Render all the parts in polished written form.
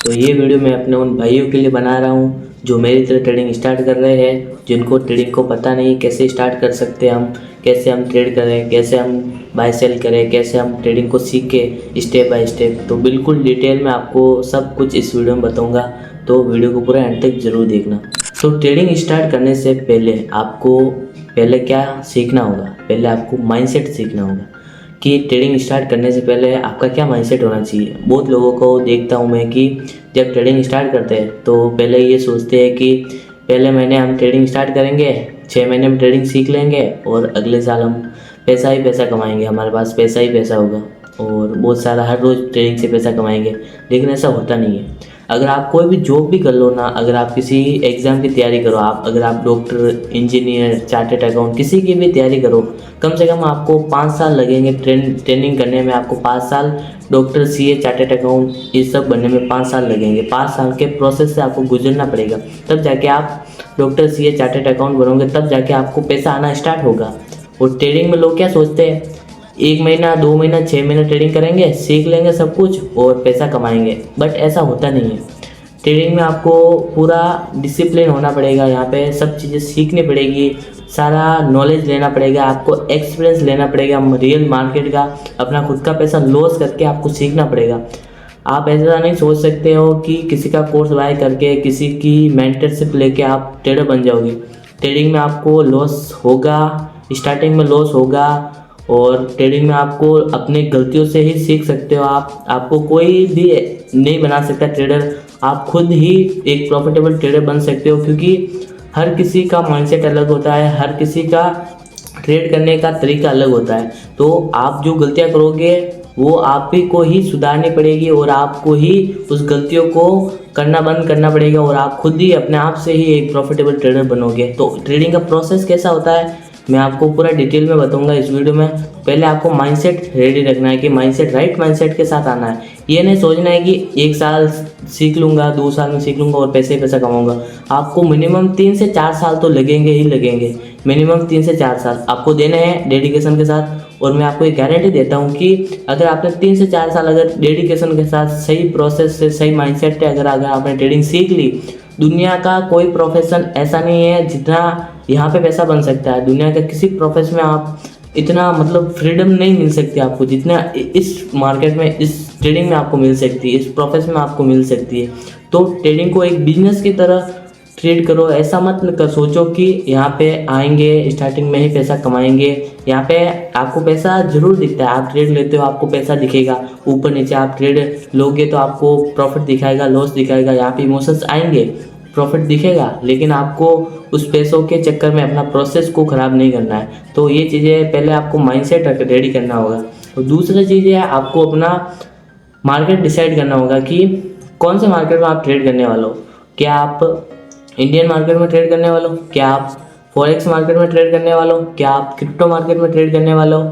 तो ये वीडियो मैं अपने उन भाइयों के लिए बना रहा हूँ जो मेरी तरह ट्रेडिंग स्टार्ट कर रहे हैं, जिनको ट्रेडिंग को पता नहीं कैसे स्टार्ट कर सकते हम, कैसे हम ट्रेड करें, कैसे हम बाय सेल करें, कैसे हम ट्रेडिंग को सीखें स्टेप बाय स्टेप। तो बिल्कुल डिटेल में आपको सब कुछ इस वीडियो में बताऊँगा, तो वीडियो को पूरा एंड तक ज़रूर देखना। तो ट्रेडिंग स्टार्ट करने से पहले आपको क्या सीखना होगा? पहले आपको माइंडसेट सीखना होगा कि ट्रेडिंग स्टार्ट करने से पहले आपका क्या माइंडसेट होना चाहिए। बहुत लोगों को देखता हूँ मैं कि जब ट्रेडिंग स्टार्ट करते हैं तो पहले ये सोचते हैं कि पहले महीने हम ट्रेडिंग स्टार्ट करेंगे, 6 महीने में ट्रेडिंग सीख लेंगे और अगले साल हम पैसा ही पैसा कमाएंगे, हमारे पास पैसा ही पैसा होगा और बहुत सारा हर रोज़ ट्रेडिंग से पैसा कमाएंगे। लेकिन ऐसा होता नहीं है। अगर आप कोई भी जॉब भी कर लो ना, अगर आप किसी एग्ज़ाम की तैयारी करो, अगर आप डॉक्टर, इंजीनियर, चार्टेड अकाउंट किसी की भी तैयारी करो, कम से कम आपको 5 साल लगेंगे ट्रेनिंग करने में। आपको 5 साल डॉक्टर, सीए, चार्टेड अकाउंट ये सब बनने में 5 साल लगेंगे। 5 साल के प्रोसेस से आपको गुजरना पड़ेगा, तब जाके आप डॉक्टर, सीए, चार्टेड अकाउंट बनोगे, तब जाके आपको पैसा आना स्टार्ट होगा। और ट्रेडिंग में लोग क्या सोचते हैं, 1 महीना, 2 महीना, 6 महीना ट्रेडिंग करेंगे, सीख लेंगे सब कुछ और पैसा कमाएंगे, बट ऐसा होता नहीं है। ट्रेडिंग में आपको पूरा डिसिप्लिन होना पड़ेगा, यहाँ पे सब चीज़ें सीखनी पड़ेगी, सारा नॉलेज लेना पड़ेगा, आपको एक्सपीरियंस लेना पड़ेगा रियल मार्केट का, अपना खुद का पैसा लॉस करके आपको सीखना पड़ेगा। आप ऐसा नहीं सोच सकते हो कि किसी का कोर्स बाय करके, किसी की मेंटरशिप लेके आप ट्रेडर बन जाओगे। ट्रेडिंग में आपको लॉस होगा, स्टार्टिंग में लॉस होगा और ट्रेडिंग में आपको अपनी गलतियों से ही सीख सकते हो। आपको कोई भी नहीं बना सकता ट्रेडर, आप खुद ही एक प्रॉफिटेबल ट्रेडर बन सकते हो, क्योंकि हर किसी का माइंडसेट अलग होता है, हर किसी का ट्रेड करने का तरीका अलग होता है। तो आप जो गलतियां करोगे वो आप ही को ही सुधारनी पड़ेगी और आपको ही उस गलतियों को करना बंद करना पड़ेगा और आप खुद ही अपने आप से ही एक प्रॉफिटेबल ट्रेडर बनोगे। तो ट्रेडिंग का प्रोसेस कैसा होता है मैं आपको पूरा डिटेल में बताऊंगा इस वीडियो में। पहले आपको माइंडसेट रेडी रखना है कि माइंडसेट राइट माइंडसेट के साथ आना है। ये नहीं सोचना है कि 1 साल सीख लूँगा, 2 साल में सीख लूँगा और पैसे पैसा कमाऊँगा। आपको मिनिमम 3 से 4 साल तो लगेंगे ही लगेंगे, मिनिमम 3 से 4 साल आपको देने हैं डेडिकेशन के साथ। और मैं आपको एक गारंटी देता हूँ कि अगर आपने 3 से 4 साल अगर डेडिकेशन के साथ सही प्रोसेस से, सही माइंडसेट से अगर आपने ट्रेडिंग सीख ली, दुनिया का कोई प्रोफेशन ऐसा नहीं है जितना यहाँ पे पैसा बन सकता है। दुनिया के किसी प्रोफेशन में आप इतना फ्रीडम नहीं मिल सकती आपको जितना इस मार्केट में, इस ट्रेडिंग में आपको मिल सकती है, इस प्रोफेशन में आपको मिल सकती है। तो ट्रेडिंग को एक बिजनेस की तरह ट्रेड करो। ऐसा मत कर सोचो कि यहाँ पे आएंगे स्टार्टिंग में ही पैसा कमाएंगे। यहाँ पे आपको पैसा जरूर दिखता है, आप ट्रेड लेते हो आपको पैसा दिखेगा, ऊपर नीचे आप ट्रेड लोगे तो आपको प्रॉफिट दिखाएगा, लॉस दिखाएगा, यहाँ पे इमोशंस आएंगे, प्रॉफिट दिखेगा, लेकिन आपको उस पैसों के चक्कर में अपना प्रोसेस को ख़राब नहीं करना है। तो ये चीज़ें पहले आपको माइंडसेट रेडी करना होगा। और दूसरी चीज़ है आपको अपना मार्केट डिसाइड करना होगा कि कौन से मार्केट में आप ट्रेड करने वाले हो। क्या आप इंडियन मार्केट में ट्रेड करने वाले हो, क्या आप फॉरेक्स मार्केट में ट्रेड करने वाले हो, क्या आप क्रिप्टो मार्केट में ट्रेड करने वाले हो,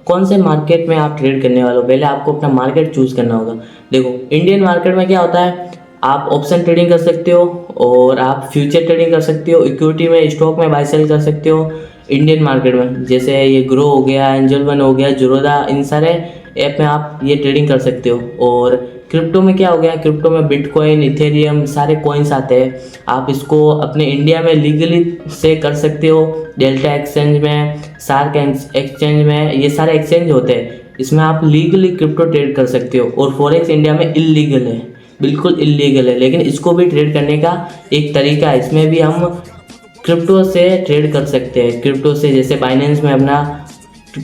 कौन से मार्केट में आप ट्रेड करने वाले हो। पहले आपको अपना मार्केट चूज़ करना होगा। देखो इंडियन मार्केट में क्या होता है, आप ऑप्शन ट्रेडिंग कर सकते हो और आप फ्यूचर ट्रेडिंग कर सकते हो, इक्विटी में, स्टॉक में बाय सेल कर सकते हो। इंडियन मार्केट में जैसे ये ग्रो हो गया, एंजल वन हो गया, जीरोधा, इन सारे ऐप में आप ये ट्रेडिंग कर सकते हो। और क्रिप्टो में क्या हो गया, क्रिप्टो में बिटकॉइन, इथेरियम सारे कॉइन्स आते हैं। आप इसको अपने इंडिया में लीगली से कर सकते हो, डेल्टा एक्सचेंज में, शार्क एक्सचेंज में, ये सारे एक्सचेंज होते हैं, इसमें आप लीगली क्रिप्टो ट्रेड कर सकते हो। और फॉरेक्स इंडिया में इलीगल है, बिल्कुल इलीगल है, लेकिन इसको भी ट्रेड करने का एक तरीका है। इसमें भी हम क्रिप्टो से ट्रेड कर सकते हैं। क्रिप्टो से जैसे बाइनेंस में अपना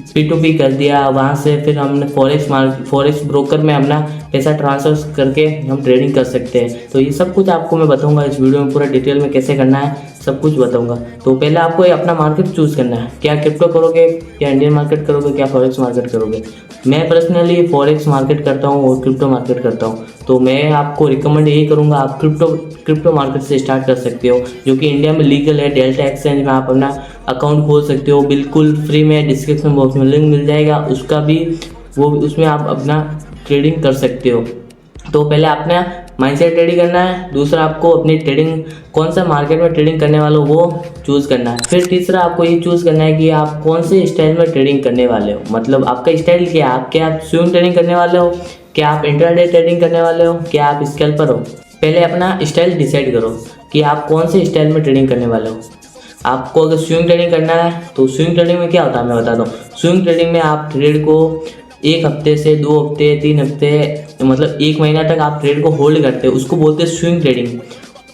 P2P कर दिया, वहाँ से फिर हमने फॉरेक्स ब्रोकर में अपना पैसा ट्रांसफर करके हम ट्रेडिंग कर सकते हैं। तो ये सब कुछ आपको मैं बताऊंगा इस वीडियो में, पूरा डिटेल में कैसे करना है सब कुछ बताऊंगा। तो पहले आपको अपना मार्केट चूज़ करना है, क्या क्रिप्टो करोगे, क्या इंडियन मार्केट करोगे, क्या फॉरेक्स मार्केट करोगे। मैं पर्सनली फॉरेक्स मार्केट करता हूँ और क्रिप्टो मार्केट करता हूँ, तो मैं आपको रिकमेंड यही करूँगा आप क्रिप्टो मार्केट से स्टार्ट कर सकते हो, जो कि इंडिया में लीगल है। डेल्टा एक्सचेंज में आप अपना अकाउंट खोल सकते हो बिल्कुल फ्री में, डिस्क्रिप्शन बॉक्स में लिंक मिल जाएगा उसका भी, उसमें आप अपना ट्रेडिंग कर सकते हो। तो पहले अपना माइंडसेट रेडी करना है, दूसरा आपको अपनी ट्रेडिंग कौन सा मार्केट में ट्रेडिंग करने वाले हो वो चूज़ करना है। फिर तीसरा आपको ये चूज़ करना है कि आप कौन से स्टाइल में ट्रेडिंग करने वाले हो, मतलब आपका स्टाइल क्या है। आप स्विंग ट्रेडिंग करने वाले हो क्या आप इंट्राडे ट्रेडिंग करने वाले हो, क्या आप स्कैल्पर हो? पहले अपना स्टाइल डिसाइड करो कि आप कौन से स्टाइल में ट्रेडिंग करने वाले हो। आपको अगर स्विंग ट्रेडिंग करना है तो स्विंग ट्रेडिंग में क्या होता है मैं बताता हूँ। स्विंग ट्रेडिंग में आप ट्रेड को 1 हफ्ते से 2 हफ्ते 3 हफ्ते मतलब 1 महीना तक आप ट्रेड को होल्ड करते हो, उसको बोलते हैं स्विंग ट्रेडिंग।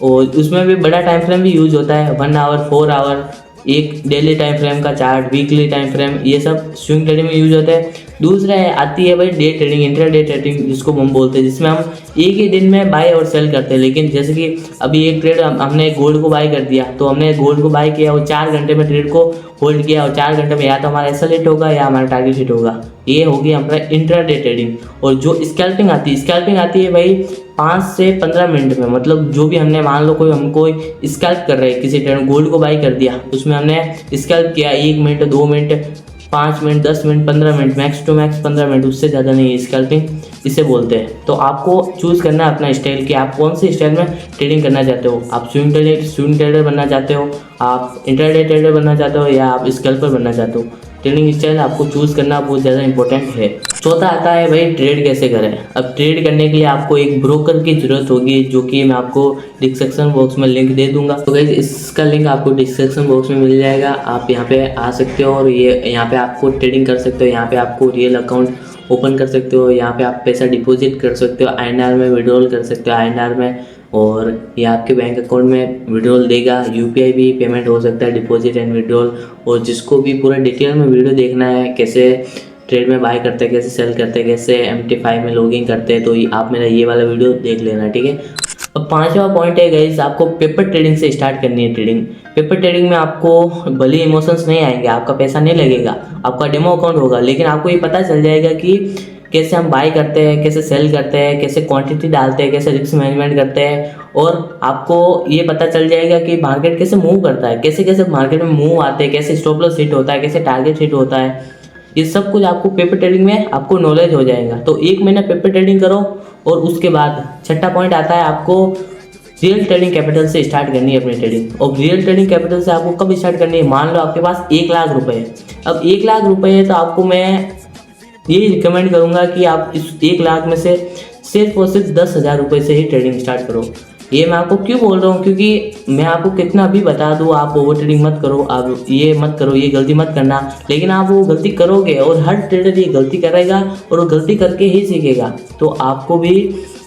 और उसमें भी बड़ा टाइम फ्रेम भी यूज होता है, 1 आवर 4 आवर, एक डेली टाइम फ्रेम का चार्ट, वीकली टाइम फ्रेम, ये सब स्विंग ट्रेडिंग में यूज होता है। दूसरा आती है भाई डे ट्रेडिंग, इंट्राडे ट्रेडिंग जिसको हम बोलते हैं, जिसमें हम एक ही दिन में बाय और सेल करते हैं। लेकिन जैसे कि अभी एक ट्रेड हमने गोल्ड को बाय कर दिया, तो हमने गोल्ड को बाय किया और 4 घंटे में ट्रेड को होल्ड किया और 4 घंटे में या तो हमारा एसएल हिट होगा या हमारा टारगेट हिट होगा। ये होगी हमारा इंट्राडे ट्रेडिंग। और जो स्कैल्पिंग आती है भाई 5 से 15 मिनट में, मतलब जो भी हमने मान लो हमको स्कैल्प कर रहे हैं, किसी ट्रेड गोल्ड को बाय कर दिया, उसमें हमने स्कैल्प किया 1 minute 2 minute 5 minute 10 minute 15 minute, max to max 15 minute, उससे ज़्यादा नहीं है स्कैल्पिंग, इसे बोलते हैं। तो आपको चूज़ करना है अपना स्टाइल कि आप कौन से स्टाइल में ट्रेडिंग करना चाहते हो। आप स्विंग ट्रेडर बनना चाहते हो, आप इंट्राडे ट्रेडर बनना चाहते हो, या आप स्कैल्पर बनना चाहते हो। ट्रेडिंग स्टाइल आपको चूज़ करना बहुत ज़्यादा इंपॉर्टेंट है। चौथा आता है भाई ट्रेड कैसे करें। अब ट्रेड करने के लिए आपको एक ब्रोकर की ज़रूरत होगी, जो कि मैं आपको डिस्क्रिप्शन बॉक्स में लिंक दे दूंगा। तो गाइस इसका लिंक आपको डिस्क्रिप्शन बॉक्स में मिल जाएगा, आप यहाँ पे आ सकते हो और ये यहाँ पे आपको ट्रेडिंग कर सकते हो। यहाँ पे आपको रियल अकाउंट ओपन कर सकते हो, यहाँ पे आप पैसा डिपॉजिट कर सकते हो, INR में विड्रॉल कर सकते हो INR में, और ये आपके बैंक अकाउंट में विड्रॉल देगा। UPI भी पेमेंट हो सकता है, डिपॉजिट एंड विड्रॉल। और जिसको भी पूरा डिटेल में वीडियो देखना है, कैसे ट्रेड में बाय करते हैं, कैसे सेल करते हैं, कैसे MT5 में लॉगिन करते हैं, तो आप मेरा ये वाला वीडियो देख लेना, ठीक है। अब 5वां पॉइंट है गाइस, आपको पेपर ट्रेडिंग से स्टार्ट करनी है ट्रेडिंग। पेपर ट्रेडिंग में आपको भले इमोशंस नहीं आएंगे, आपका पैसा नहीं लगेगा, आपका डेमो अकाउंट होगा, लेकिन आपको ये पता चल जाएगा कि कैसे हम बाय करते हैं, कैसे सेल करते हैं, कैसे क्वांटिटी डालते हैं, कैसे रिस्क मैनेजमेंट करते हैं। और आपको ये पता चल जाएगा कि मार्केट कैसे मूव करता है, कैसे कैसे मार्केट में मूव आते हैं, कैसे स्टॉप लॉस हिट होता है, कैसे टारगेट हिट होता है। ये सब कुछ आपको पेपर ट्रेडिंग में आपको नॉलेज हो जाएगा। तो 1 महीना पेपर ट्रेडिंग करो। और उसके बाद 6ठा पॉइंट आता है, आपको रियल ट्रेडिंग कैपिटल से स्टार्ट करनी है अपनी ट्रेडिंग। और रियल ट्रेडिंग कैपिटल से आपको कब स्टार्ट करनी है, मान लो आपके पास 1 लाख रुपए है। अब 1 लाख रुपए है तो आपको मैं ये रिकमेंड करूंगा कि आप इस 1 लाख में से सिर्फ और सिर्फ 10,000 रुपये से ही ट्रेडिंग स्टार्ट करो। ये मैं आपको क्यों बोल रहा हूँ, क्योंकि मैं आपको कितना भी बता दूँ आप ओवर ट्रेडिंग मत करो, आप ये मत करो, ये गलती मत करना, लेकिन आप वो गलती करोगे और हर ट्रेडर ये गलती करेगा और वो गलती करके ही सीखेगा। तो आपको भी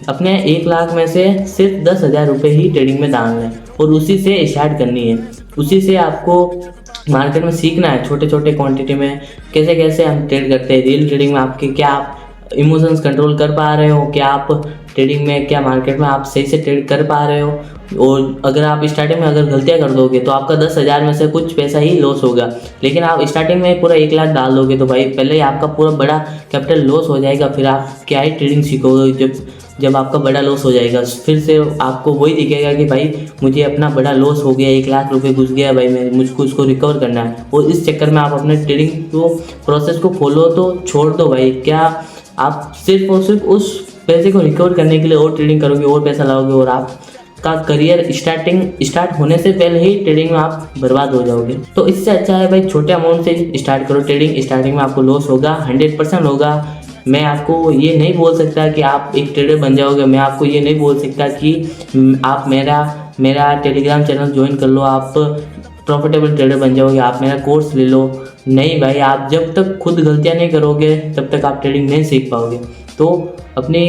अपने 1 लाख में से सिर्फ 10,000 रुपये ही ट्रेडिंग में डालना है और उसी से स्टार्ट करनी है। उसी से आपको मार्केट में सीखना है, छोटे छोटे क्वांटिटी में कैसे कैसे हम ट्रेड करते हैं। रियल ट्रेडिंग में आपके क्या आप इमोशंस कंट्रोल कर पा रहे हो, क्या आप ट्रेडिंग में क्या मार्केट में आप सही से ट्रेड कर पा रहे हो। और अगर आप स्टार्टिंग में अगर गलतियां कर दोगे तो आपका 10,000 में से कुछ पैसा ही लॉस होगा। लेकिन आप स्टार्टिंग में पूरा 1 लाख डाल दोगे तो भाई पहले ही आपका पूरा बड़ा कैपिटल लॉस हो जाएगा, फिर आप क्या ही ट्रेडिंग सीखोगे। जब आपका बड़ा लॉस हो जाएगा फिर से आपको वही दिखेगा कि भाई मुझे अपना बड़ा लॉस हो गया, 1 लाख रुपए घुस गया भाई, मैं मुझको उसको रिकवर करना है। और इस चक्कर में आप अपने ट्रेडिंग को प्रोसेस को फॉलो तो छोड़ दो भाई। क्या आप सिर्फ और सिर्फ उस पैसे को रिकवर करने के लिए और ट्रेडिंग करोगे और पैसा लाओगे और आपका करियर स्टार्ट होने से पहले ही ट्रेडिंग में आप बर्बाद हो जाओगे। तो इससे अच्छा है भाई छोटे अमाउंट से स्टार्ट करो ट्रेडिंग। स्टार्टिंग में आपको लॉस होगा, 100% होगा। मैं आपको ये नहीं बोल सकता कि आप एक ट्रेडर बन जाओगे, मैं आपको ये नहीं बोल सकता कि आप मेरा टेलीग्राम चैनल ज्वाइन कर लो, आप प्रॉफिटेबल ट्रेडर बन जाओगे, आप मेरा कोर्स ले लो। नहीं भाई, आप जब तक खुद गलतियां नहीं करोगे तब तक आप ट्रेडिंग नहीं सीख पाओगे। तो अपनी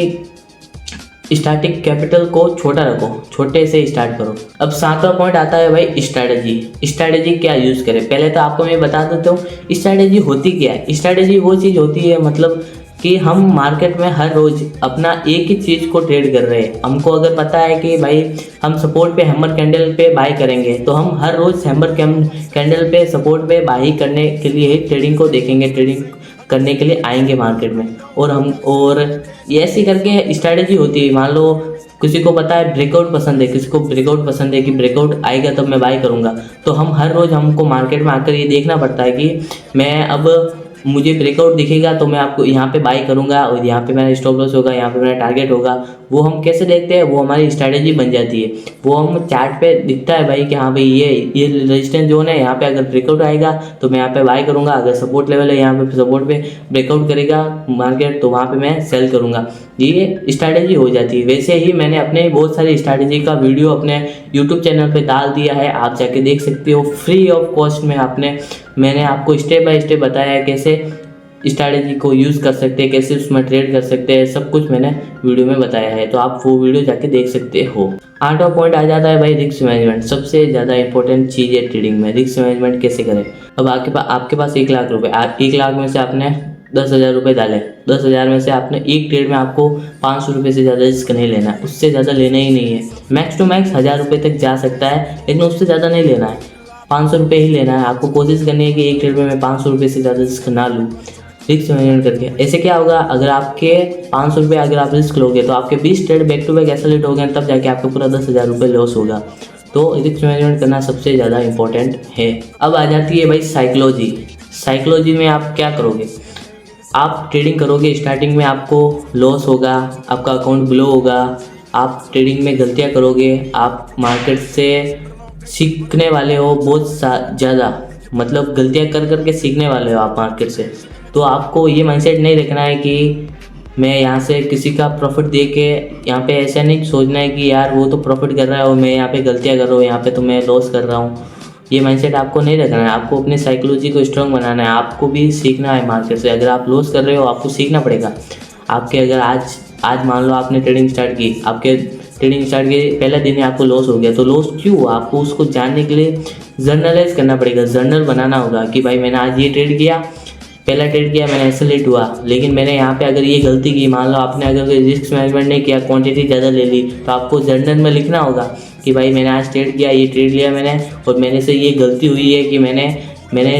स्टार्टिंग कैपिटल को छोटा रखो, छोटे से स्टार्ट करो। अब 7वां पॉइंट आता है भाई स्ट्रैटेजी क्या यूज़ करें। पहले तो आपको मैं बता देता हूँ स्ट्रैटेजी होती क्या है। स्ट्रैटेजी वो चीज़ होती है मतलब कि हम मार्केट में हर रोज़ अपना एक ही चीज़ को ट्रेड कर रहे हैं। हमको अगर पता है कि भाई हम सपोर्ट पे हैमर कैंडल पे बाय करेंगे तो हम हर रोज़ हैमर कैंडल पे सपोर्ट पे बाय करने के लिए ही ट्रेडिंग को देखेंगे, ट्रेडिंग करने के लिए आएंगे मार्केट में। और ऐसी करके स्ट्रैटेजी होती है। मान लो किसी को पता है ब्रेकआउट पसंद है, किसी को ब्रेकआउट पसंद है कि ब्रेकआउट आएगा तब मैं बाय करूँगा, तो हम हर रोज़ हमको मार्केट में आकर ये देखना पड़ता है कि मैं अब मुझे ब्रेकआउट दिखेगा तो मैं आपको यहाँ पे बाय करूँगा और यहाँ पे मेरा स्टॉप लॉस होगा, यहाँ पे मेरा टारगेट होगा। वो हम कैसे देखते हैं, वो हमारी स्ट्रैटेजी बन जाती है। वो हम चार्ट पे दिखता है भाई कि हाँ भाई ये रेजिस्टेंस जोन है, यहाँ पे अगर ब्रेकआउट आएगा तो मैं यहाँ पे बाय करूँगा, अगर सपोर्ट लेवल है यहाँ पे सपोर्ट पे ब्रेकआउट करेगा मार्केट तो वहाँ पे मैं सेल करूँगा। ये स्ट्रैटेजी हो जाती है। वैसे ही मैंने अपने बहुत सारी स्ट्रैटेजी का वीडियो अपने यूट्यूब चैनल पे डाल दिया है, आप जाके देख सकते हो फ्री ऑफ कॉस्ट में। मैंने आपको स्टेप बाय स्टेप बताया है कैसे स्ट्रैटेजी को यूज़ कर सकते हैं, कैसे उसमें ट्रेड कर सकते हैं, सब कुछ मैंने वीडियो में बताया है, तो आप वो वीडियो जाके देख सकते हो। 8वां पॉइंट आ जाता है भाई रिस्क मैनेजमेंट। सबसे ज़्यादा इंपॉर्टेंट चीज़ है ट्रेडिंग में, रिस्क मैनेजमेंट कैसे करें। अब आपके पास 1 लाख रुपए, 1 लाख में से आपने 10,000 रुपये डाले, 10,000 में से आपने एक ट्रेड में आपको 500 रुपये से ज़्यादा रिस्क नहीं लेना है, उससे ज़्यादा लेना ही नहीं है। मैक्स टू मैक्स 1,000 रुपये तक जा सकता है, लेकिन उससे ज़्यादा नहीं लेना है, 500 रुपये ही लेना है। आपको कोशिश करनी है कि एक ट्रेड में मैं 500 रुपये से ज़्यादा रिस्क ना लूँ, रिस्क मैनेजमेंट करके। ऐसे क्या होगा, अगर आपके 500 रुपये अगर आप रिस्क लोगे तो आपके 20 trade back to back accelerate हो गए, तब जाके आपका पूरा 10,000 रुपये लॉस होगा। तो रिस्क मैनेजमेंट करना सबसे ज़्यादा इंपॉर्टेंट है। अब आ जाती है भाई साइकोलॉजी। साइकोलॉजी में आप क्या करोगे, आप ट्रेडिंग करोगे, स्टार्टिंग में आपको लॉस होगा, आपका अकाउंट ब्लो होगा, आप ट्रेडिंग में गलतियां करोगे, आप मार्केट से सीखने वाले हो बहुत ज़्यादा, मतलब गलतियां कर करके सीखने वाले हो आप मार्केट से। तो आपको ये माइंडसेट नहीं रखना है कि मैं यहाँ से किसी का प्रॉफिट दे के, यहाँ पे ऐसा नहीं सोचना है कि यार वो तो प्रॉफिट कर रहा है और मैं यहाँ पे गलतियाँ कर रहा हूँ, यहाँ पे तो मैं लॉस कर रहा हूँ। ये माइंडसेट आपको नहीं रखना है, आपको अपनी साइकोलॉजी को स्ट्रॉन्ग बनाना है, आपको भी सीखना है मार्केट से। अगर आप लॉस कर रहे हो आपको सीखना पड़ेगा। आपके अगर आज मान लो आपने ट्रेडिंग स्टार्ट की, आपके ट्रेडिंग स्टार्ट के पहला दिन ही आपको लॉस हो गया, तो लॉस क्यों हुआ आपको उसको जानने के लिए जर्नलाइज करना पड़ेगा, जर्नल बनाना होगा कि भाई मैंने आज ये ट्रेड किया, पहला ट्रेड किया, मैंने एक्सेलेरेट हुआ, लेकिन मैंने यहाँ पे अगर ये गलती की, मान लो आपने अगर रिस्क मैनेजमेंट नहीं किया, क्वांटिटी ज़्यादा ले ली, तो आपको जर्नल में लिखना होगा कि भाई मैंने आज ट्रेड किया, ये ट्रेड लिया मैंने, और मैंने से ये गलती हुई है कि मैंने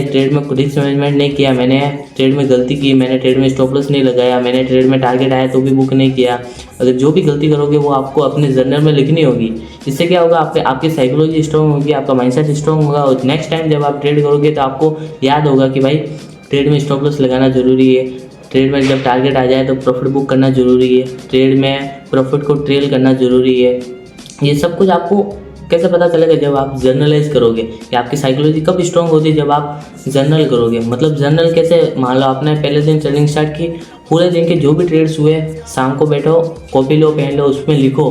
ट्रेड में रिस्क मैनेजमेंट नहीं किया, मैंने ट्रेड में गलती की, मैंने ट्रेड में स्टॉप लॉस नहीं लगाया, मैंने ट्रेड में टारगेट आया तो भी बुक नहीं किया। अगर जो भी गलती करोगे वो आपको अपने जर्नल में लिखनी होगी। इससे क्या होगा, आपकी साइकोलॉजी स्ट्रॉन्ग होगी, आपका माइंडसेट स्ट्रॉन्ग होगा, और नेक्स्ट टाइम जब आप ट्रेड करोगे तो आपको याद होगा कि भाई ट्रेड में स्टॉप लॉस लगाना जरूरी है, ट्रेड में जब टारगेट आ जाए तो प्रॉफिट बुक करना जरूरी है, ट्रेड में प्रॉफिट को ट्रेल करना जरूरी है। ये सब कुछ आपको कैसे पता चलेगा, जब आप जर्नलाइज करोगे कि आपकी साइकोलॉजी कब स्ट्रॉन्ग होती है, जब आप जर्नल करोगे। मतलब जर्नल कैसे, मान लो आपने पहले दिन ट्रेडिंग स्टार्ट की, पूरे दिन के जो भी ट्रेड्स हुए, शाम को बैठो, कॉपी लो, पेन लो, उसमें लिखो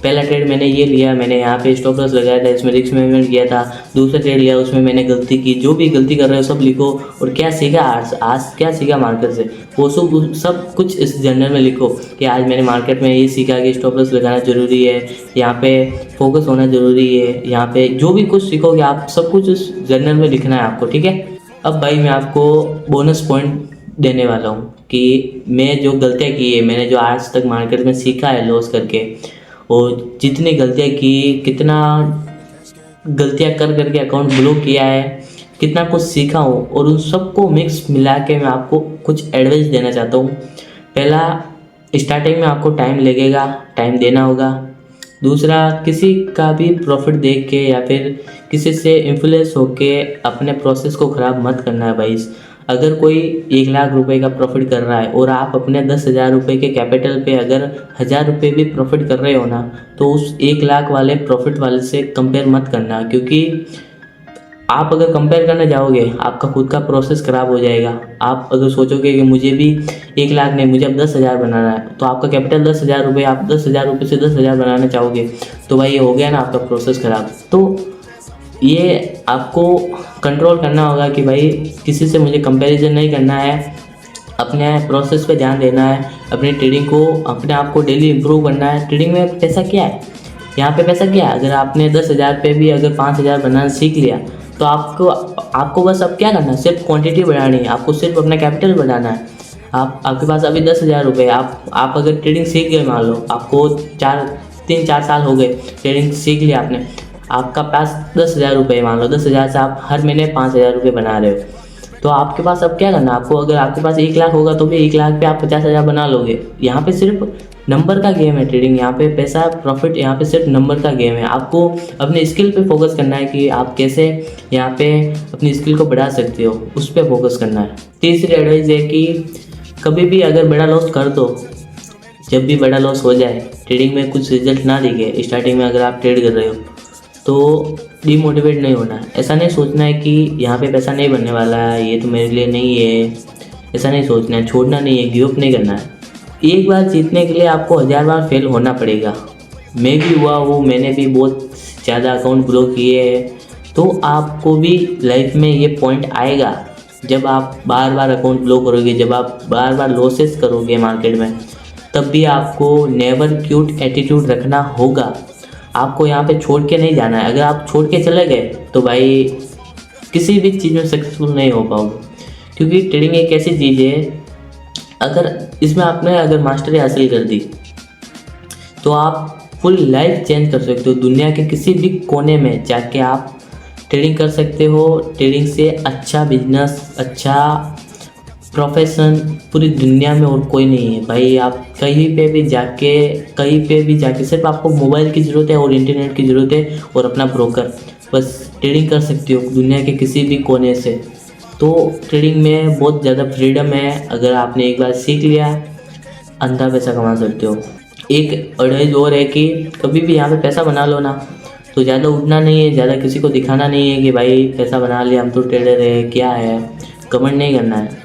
पहला ट्रेड मैंने ये लिया, मैंने यहाँ पे स्टॉप लॉस लगाया था, इसमें रिस्क मैनेजमेंट किया था, दूसरा ट्रेड लिया उसमें मैंने गलती की, जो भी गलती कर रहे हो सब लिखो, और क्या सीखा आज क्या सीखा मार्केट से वो सब कुछ इस जर्नल में लिखो कि आज मैंने मार्केट में ये सीखा कि स्टॉप लॉस लगाना जरूरी है, यहाँ पे फोकस होना जरूरी है, यहाँ पे जो भी कुछ सीखोगे आप सब कुछ उस जर्नल में लिखना है आपको, ठीक है। अब भाई मैं आपको बोनस पॉइंट देने वाला हूँ कि मैं जो गलतियाँ की है, मैंने जो आज तक मार्केट में सीखा है लॉस करके, और जितनी गलतियाँ की, कितना गलतियाँ कर करके अकाउंट ब्लॉक किया है, कितना कुछ सीखा हूँ, और उन सबको मिक्स मिला के मैं आपको कुछ एडवाइस देना चाहता हूँ। पहला, स्टार्टिंग में आपको टाइम लगेगा, टाइम देना होगा। दूसरा, किसी का भी प्रॉफिट देख के या फिर किसी से इन्फ्लुएंस होके अपने प्रोसेस को ख़राब मत करना है भाई। अगर कोई 1 लाख रुपए का प्रॉफिट कर रहा है और आप अपने 10,000 रुपये के कैपिटल पे अगर 1,000 रुपये भी प्रॉफिट कर रहे हो ना, तो उस 1 लाख वाले प्रॉफिट वाले से कंपेयर मत करना, क्योंकि आप अगर कंपेयर करने जाओगे आपका खुद का प्रोसेस ख़राब हो जाएगा। आप अगर सोचोगे कि मुझे भी 1 लाख नहीं, मुझे अब 10,000 बनाना है, तो आपका कैपिटल 10,000 रुपये, आप 10,000 रुपये से 10,000 बनाना चाहोगे, तो भाई ये हो गया ना आपका प्रोसेस ख़राब। तो ये आपको कंट्रोल करना होगा कि भाई किसी से मुझे कंपैरिजन नहीं करना है, अपने प्रोसेस पे ध्यान देना है, अपनी ट्रेडिंग को, अपने आप को डेली इंप्रूव करना है। ट्रेडिंग में पैसा क्या है, यहाँ पे पैसा क्या है, अगर आपने 10,000 पे भी अगर 5,000 बनाना सीख लिया तो आपको बस अब क्या करना है, सिर्फ क्वांटिटी बढ़ानी है, आपको सिर्फ अपना कैपिटल बढ़ाना है। आपके पास अभी 10,000 रुपये, आप अगर ट्रेडिंग सीख गए, मान लो आपको 3-4 साल हो गए ट्रेडिंग सीख लिया आपने, आपका पास 10,000 रुपये, मान लो 10,000 से आप हर महीने 5,000 रुपये बना रहे हो, तो आपके पास अब क्या करना है, आपको अगर आपके पास 1 लाख होगा तो भी 1 लाख पे आप 50,000 बना लोगे। यहाँ पे सिर्फ नंबर का गेम है ट्रेडिंग, यहाँ पे पैसा प्रॉफिट, यहाँ पे सिर्फ नंबर का गेम है। आपको अपने स्किल पे फोकस करना है कि आप कैसे यहाँ पे अपनी स्किल को बढ़ा सकते हो, उस पर फोकस करना है। तीसरी एडवाइस है कि कभी भी अगर बड़ा लॉस कर दो, जब भी बड़ा लॉस हो जाए, ट्रेडिंग में कुछ रिजल्ट ना दिखे स्टार्टिंग में, अगर आप ट्रेड कर रहे हो तो डिमोटिवेट नहीं होना है। ऐसा नहीं सोचना है कि यहाँ पे पैसा नहीं बनने वाला है, ये तो मेरे लिए नहीं है, ऐसा नहीं सोचना है। छोड़ना नहीं है, गिव अप नहीं करना है। एक बार जीतने के लिए आपको 1000 बार फेल होना पड़ेगा। मैं भी हुआ हूँ, मैंने भी बहुत ज़्यादा अकाउंट ब्लॉक किए हैं। तो आपको भी लाइफ में ये पॉइंट आएगा जब आप बार बार अकाउंट ब्लॉक करोगे, जब आप बार बार लॉसेस करोगे मार्केट में, तब भी आपको नेवर क्विट एटीट्यूड रखना होगा। आपको यहाँ पे छोड़ के नहीं जाना है। अगर आप छोड़ के चले गए तो भाई किसी भी चीज़ में सक्सेसफुल नहीं हो पाओगे, क्योंकि ट्रेडिंग एक ऐसी चीज़ है, अगर इसमें आपने अगर मास्टरी हासिल कर दी तो आप फुल लाइफ चेंज कर सकते हो। दुनिया के किसी भी कोने में जाके आप ट्रेडिंग कर सकते हो। ट्रेडिंग से अच्छा बिजनेस, अच्छा प्रोफेशन पूरी दुनिया में और कोई नहीं है भाई। आप कहीं पे भी जाके सिर्फ आपको मोबाइल की ज़रूरत है और इंटरनेट की ज़रूरत है और अपना ब्रोकर, बस ट्रेडिंग कर सकते हो दुनिया के किसी भी कोने से। तो ट्रेडिंग में बहुत ज़्यादा फ्रीडम है। अगर आपने एक बार सीख लिया, अंधा पैसा कमा सकते हो। एक एडवाइस और है कि कभी भी यहाँ पे पैसा बना लो ना, तो ज़्यादा उठना नहीं है, ज़्यादा किसी को दिखाना नहीं है कि भाई पैसा बना लिया, हम तो ट्रेडर है, क्या है, कमेंट नहीं करना है।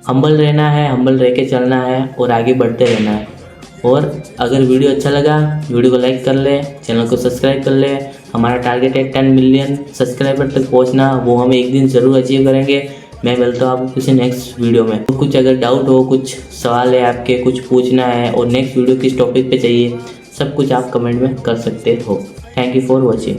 हम्बल रहना है, हम्बल रह के चलना है और आगे बढ़ते रहना है। और अगर वीडियो अच्छा लगा, वीडियो को लाइक कर ले, चैनल को सब्सक्राइब कर ले। हमारा टारगेट है 10 मिलियन सब्सक्राइबर तक पहुंचना, वो हम एक दिन ज़रूर अचीव करेंगे। मैं मिलता हूँ आपको किसी नेक्स्ट वीडियो में। तो कुछ अगर डाउट हो, कुछ सवाल है आपके, कुछ पूछना है और नेक्स्ट वीडियो किस टॉपिक पे चाहिए, सब कुछ आप कमेंट में कर सकते हो। Thank you for watching.